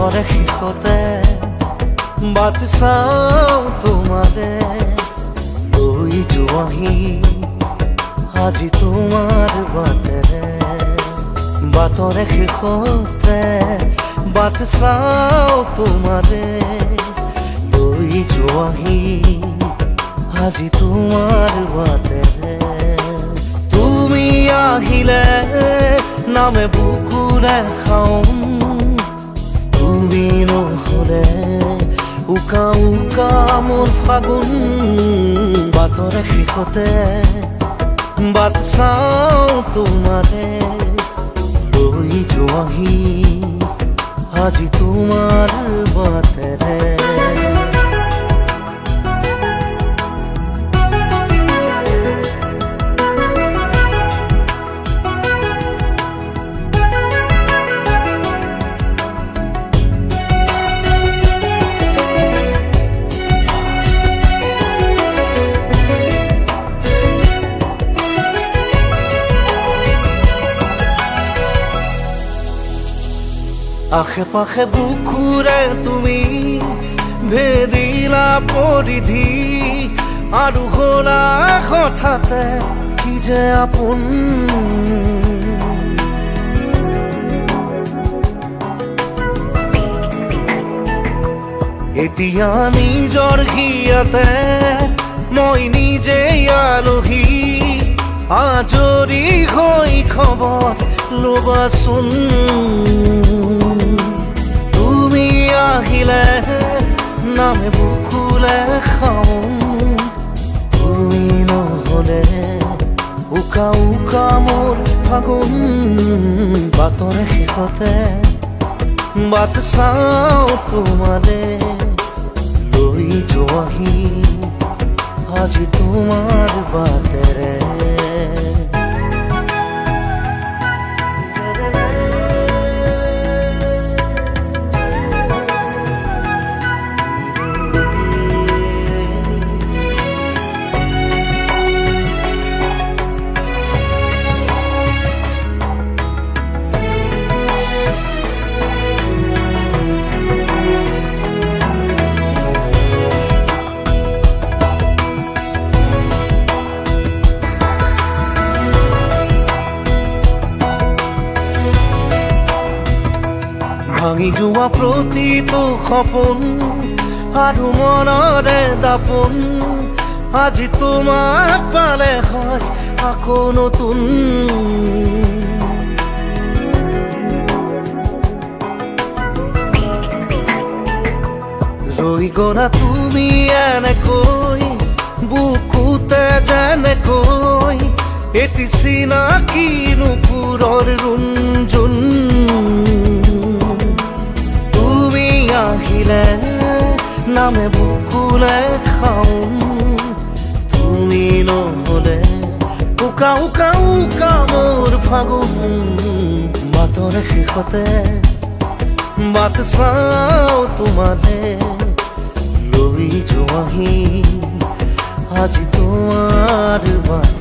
বাটৰে শেষতে বাট চাওঁ তোমাৰে লৈ যোৱাহি আজি তোমাৰ বাটেৰে বাটৰে শেষতে বাট চাওঁ তোমাৰে লৈ যোৱাহি আজি তোমাৰ বাটেৰে তুমি আহিলে নামে বুকুৰে খাওঁ তুমি নহ'লে উকা উকা মোৰ ফাগুন বাটৰে শেষতে বাট চাওঁ তোমাৰে লৈ যোৱাহি আজি তোমাৰ বাটেৰে আশে পাশে বুকুৰে তুমি ভেদিলা পৰিধি আৰু হ'লা হঠাতে কি যে আপোন এতিয়া নিজৰ হিয়াতে মই নিজে আলহী আজৰি হৈ খবৰ ল'বাচোন তুমি আহিলে নামে বুকুলে খাওঁ তুমি নহ'লে উকা উকা মোৰ ফাগুন বাটৰে শেষতে বাট চাওঁ তোমাৰে লৈ যোৱাহি আজি তোমাৰ বাটেৰে ভাঙি যোৱা প্ৰতিটো সপোন আৰু মনৰে দাপোন আজি তোমাক পালে হয় আকৌ নতুন ৰৈ গ'লা তুমি এনেকৈ বুকুতে যেনেকৈ এটি চিনাকি নুপুৰৰ ৰুণজুন আহিলে নামে বুকুলে খাওঁ তুমি নহ'লে উকা উকা উকা মোৰ ফাগুন বাটৰে শেষতে বাট চাওঁ তোমাৰে লৈ যোৱাহি আজি তোমাৰ বাট